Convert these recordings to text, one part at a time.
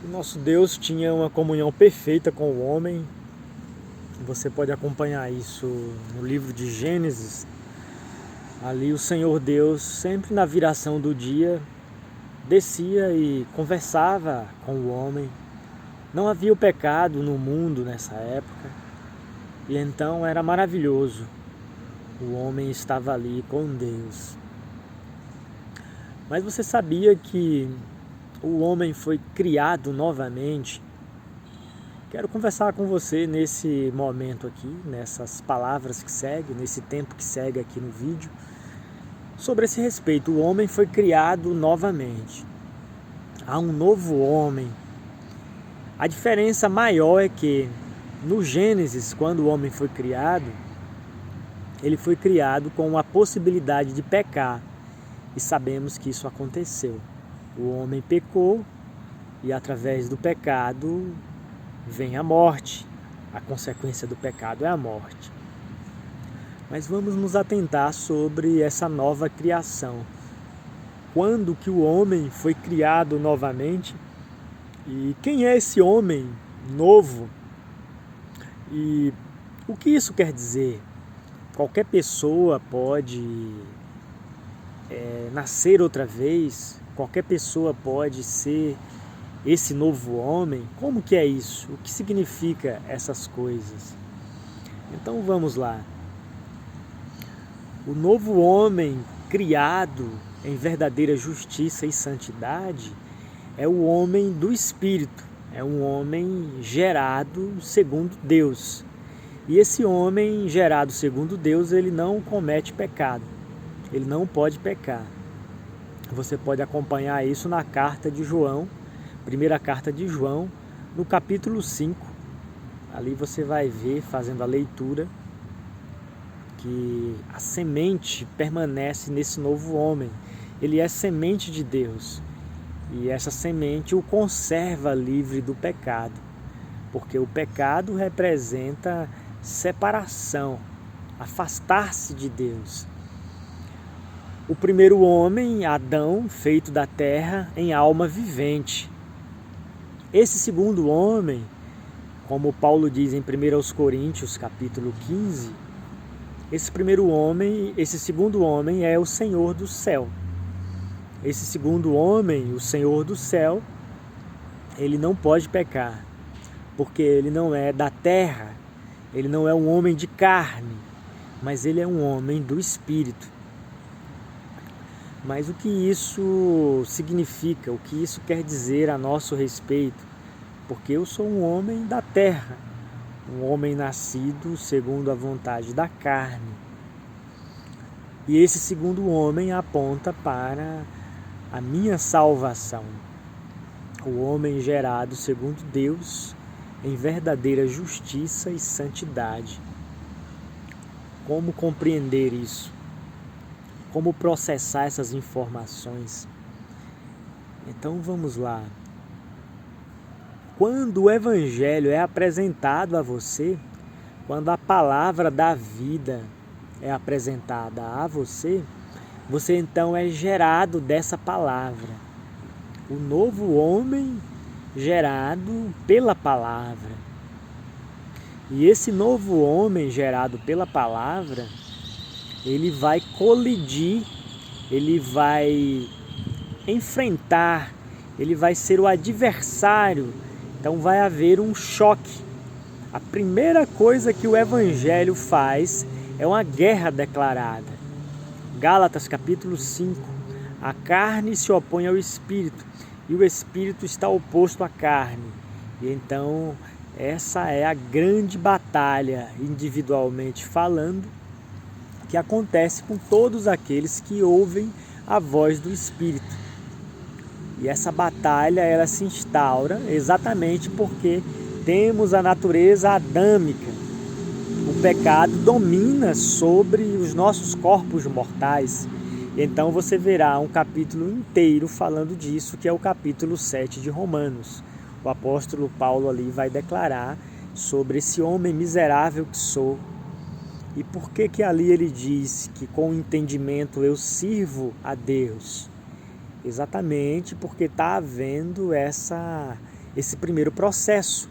O nosso Deus tinha uma comunhão perfeita com o homem. Você pode acompanhar isso no livro de Gênesis. Ali o Senhor Deus, sempre na viração do dia, descia e conversava com o homem. Não havia o pecado no mundo nessa época. E então era maravilhoso. O homem estava ali com Deus. Mas você sabia que o homem foi criado novamente? Quero conversar com você nesse momento aqui, nessas palavras que seguem, nesse tempo que segue aqui no vídeo, sobre esse respeito. O homem foi criado novamente. Há um novo homem. A diferença maior é que no Gênesis, quando o homem foi criado, ele foi criado com a possibilidade de pecar. E sabemos que isso aconteceu. O homem pecou e através do pecado vem a morte. A consequência do pecado é a morte. Mas vamos nos atentar sobre essa nova criação. Quando que o homem foi criado novamente? E quem é esse homem novo? E o que isso quer dizer? Qualquer pessoa pode nascer outra vez? Qualquer pessoa pode ser esse novo homem? Como que é isso? O que significa essas coisas? Então vamos lá. O novo homem criado em verdadeira justiça e santidade é o homem do Espírito, é um homem gerado segundo Deus. E esse homem gerado segundo Deus, ele não comete pecado, ele não pode pecar. Você pode acompanhar isso na carta de João, primeira carta de João, no capítulo 5. Ali você vai ver, fazendo a leitura, que a semente permanece nesse novo homem. Ele é semente de Deus. E essa semente o conserva livre do pecado. Porque o pecado representa separação, afastar-se de Deus. O primeiro homem, Adão, feito da terra em alma vivente. Esse segundo homem, como Paulo diz em 1 Coríntios, capítulo 15, esse segundo homem é o Senhor do céu. Esse segundo homem, o Senhor do céu, ele não pode pecar, porque ele não é da terra, ele não é um homem de carne, mas ele é um homem do Espírito. Mas o que isso significa? O que isso quer dizer a nosso respeito? Porque eu sou um homem da terra, um homem nascido segundo a vontade da carne. E esse segundo homem aponta para a minha salvação. O homem gerado segundo Deus, em verdadeira justiça e santidade. Como compreender isso? Como processar essas informações? Então vamos lá. Quando o Evangelho é apresentado a você, quando a palavra da vida é apresentada a você, você então é gerado dessa palavra. O novo homem gerado pela palavra. E esse novo homem gerado pela palavra, ele vai colidir, ele vai enfrentar, ele vai ser o adversário. Então vai haver um choque. A primeira coisa que o Evangelho faz é uma guerra declarada. Gálatas capítulo 5. A carne se opõe ao Espírito e o Espírito está oposto à carne. E então essa é a grande batalha, individualmente falando, que acontece com todos aqueles que ouvem a voz do Espírito. E essa batalha ela se instaura exatamente porque temos a natureza adâmica. O pecado domina sobre os nossos corpos mortais. Então você verá um capítulo inteiro falando disso, que é o capítulo 7 de Romanos. O apóstolo Paulo ali vai declarar sobre esse homem miserável que sou. E por que ali ele diz que com o entendimento eu sirvo a Deus? Exatamente porque está havendo esse primeiro processo.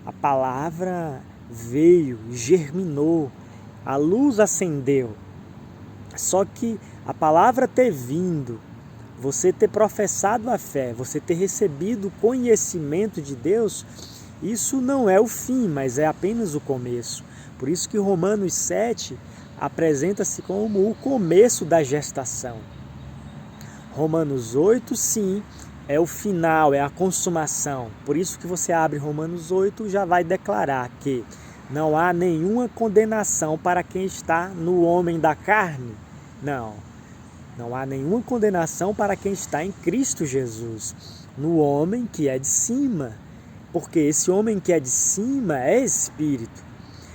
A palavra veio, germinou, a luz acendeu. Só que a palavra ter vindo, você ter professado a fé, você ter recebido o conhecimento de Deus, isso não é o fim, mas é apenas o começo. Por isso que Romanos 7 apresenta-se como o começo da gestação. Romanos 8, sim, é o final, é a consumação. Por isso que você abre Romanos 8, já vai declarar que não há nenhuma condenação para quem está no homem da carne. Não há nenhuma condenação para quem está em Cristo Jesus, no homem que é de cima, porque esse homem que é de cima é espírito.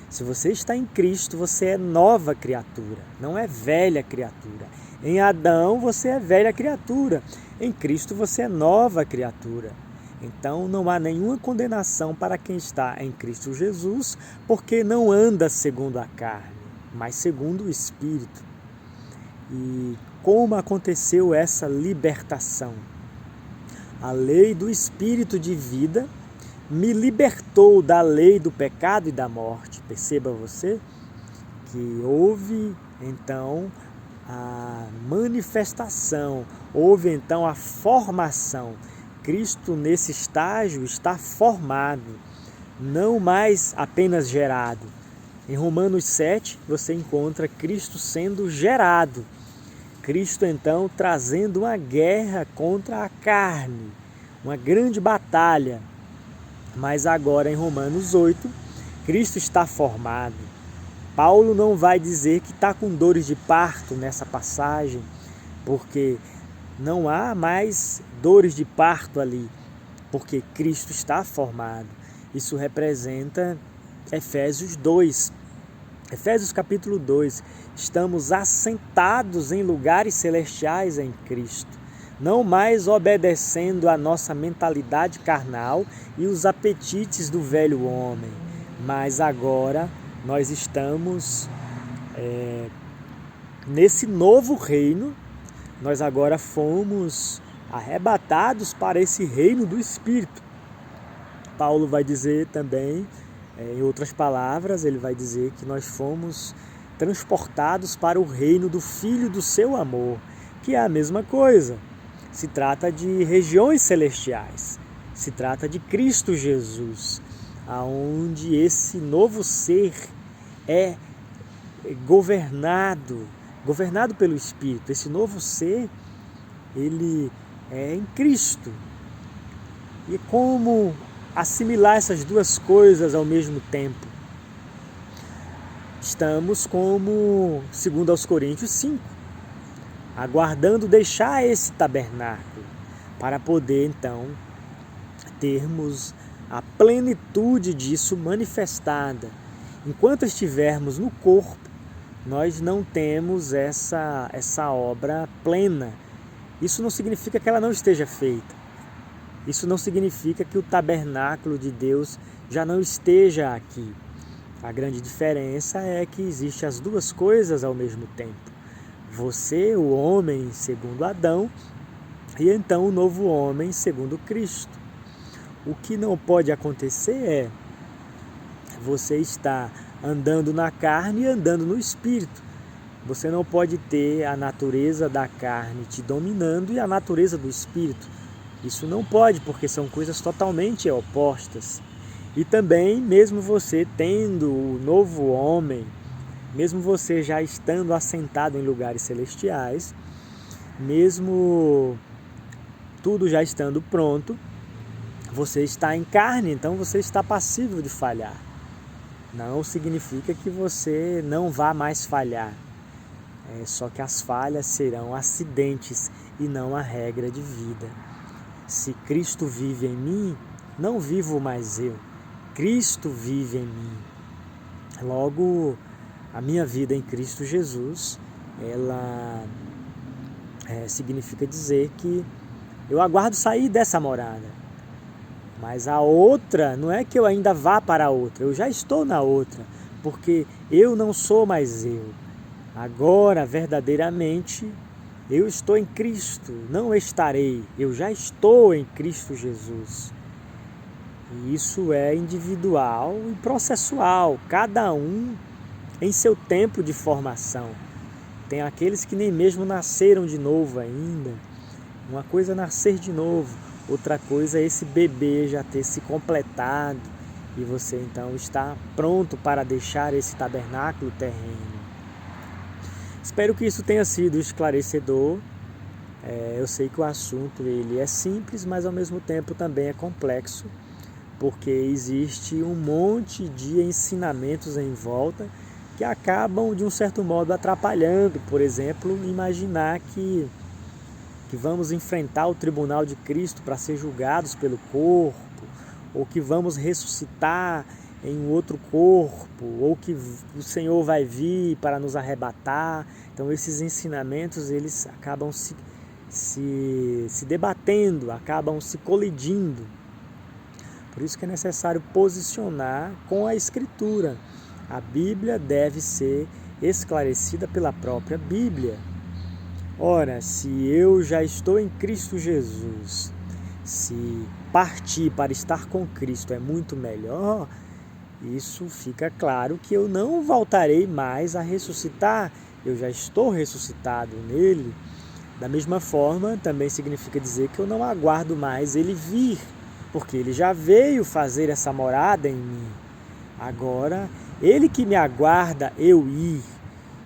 Se você está em Cristo, você é nova criatura, não é velha criatura. Em Adão você é velha criatura, em Cristo você é nova criatura. Então não há nenhuma condenação para quem está em Cristo Jesus, porque não anda segundo a carne, mas segundo o Espírito. E como aconteceu essa libertação? A lei do Espírito de vida me libertou da lei do pecado e da morte. Perceba você que houve então a manifestação, houve então a formação. Cristo nesse estágio está formado, não mais apenas gerado. Em Romanos 7 você encontra Cristo sendo gerado. Cristo então trazendo uma guerra contra a carne, uma grande batalha. Mas agora em Romanos 8, Cristo está formado. Paulo não vai dizer que está com dores de parto nessa passagem, porque não há mais dores de parto ali, porque Cristo está formado. Isso representa Efésios 2. Efésios capítulo 2. Estamos assentados em lugares celestiais em Cristo, não mais obedecendo à nossa mentalidade carnal e os apetites do velho homem, mas agora nós estamos nesse novo reino. Nós agora fomos arrebatados para esse reino do Espírito. Paulo vai dizer também, em outras palavras, ele vai dizer que nós fomos transportados para o reino do Filho do seu amor, que é a mesma coisa. Se trata de regiões celestiais, se trata de Cristo Jesus, aonde esse novo ser é governado pelo Espírito. Esse novo ser, ele é em Cristo. E como assimilar essas duas coisas ao mesmo tempo? Estamos como, segundo aos Coríntios 5, aguardando deixar esse tabernáculo para poder então termos a plenitude disso manifestada. Enquanto estivermos no corpo, nós não temos essa obra plena. Isso não significa que ela não esteja feita. Isso não significa que o tabernáculo de Deus já não esteja aqui. A grande diferença é que existem as duas coisas ao mesmo tempo. Você, o homem segundo Adão, e então o novo homem segundo Cristo. O que não pode acontecer é você estar andando na carne e andando no Espírito. Você não pode ter a natureza da carne te dominando e a natureza do Espírito. Isso não pode, porque são coisas totalmente opostas. E também, mesmo você tendo o novo homem, mesmo você já estando assentado em lugares celestiais, mesmo tudo já estando pronto, você está em carne, então você está passível de falhar. Não significa que você não vá mais falhar. Só que as falhas serão acidentes e não a regra de vida. Se Cristo vive em mim, não vivo mais eu. Cristo vive em mim. Logo, a minha vida em Cristo Jesus, ela significa dizer que eu aguardo sair dessa morada. Mas a outra, não é que eu ainda vá para a outra, eu já estou na outra, porque eu não sou mais eu. Agora, verdadeiramente, eu estou em Cristo, não estarei, eu já estou em Cristo Jesus. E isso é individual e processual, cada um em seu tempo de formação. Tem aqueles que nem mesmo nasceram de novo ainda. Uma coisa é nascer de novo, outra coisa é esse bebê já ter se completado e você então está pronto para deixar esse tabernáculo terreno. Espero que isso tenha sido esclarecedor. Eu sei que o assunto ele é simples, mas ao mesmo tempo também é complexo, porque existe um monte de ensinamentos em volta que acabam, de um certo modo, atrapalhando. Por exemplo, imaginar que vamos enfrentar o tribunal de Cristo para ser julgados pelo corpo, ou que vamos ressuscitar em um outro corpo, ou que o Senhor vai vir para nos arrebatar. Então esses ensinamentos eles acabam se debatendo, acabam se colidindo. Por isso que é necessário posicionar com a Escritura. A Bíblia deve ser esclarecida pela própria Bíblia. Ora, se eu já estou em Cristo Jesus, se partir para estar com Cristo é muito melhor, isso fica claro que eu não voltarei mais a ressuscitar, eu já estou ressuscitado nele. Da mesma forma, também significa dizer que eu não aguardo mais ele vir, porque ele já veio fazer essa morada em mim. Agora, ele que me aguarda eu ir,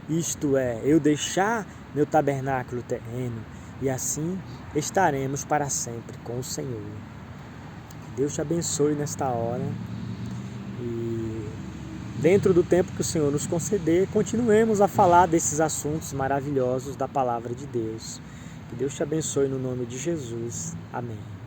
isto é, eu deixar meu tabernáculo terreno, e assim estaremos para sempre com o Senhor. Deus te abençoe nesta hora e dentro do tempo que o Senhor nos conceder, continuemos a falar desses assuntos maravilhosos da palavra de Deus. Que Deus te abençoe no nome de Jesus. Amém.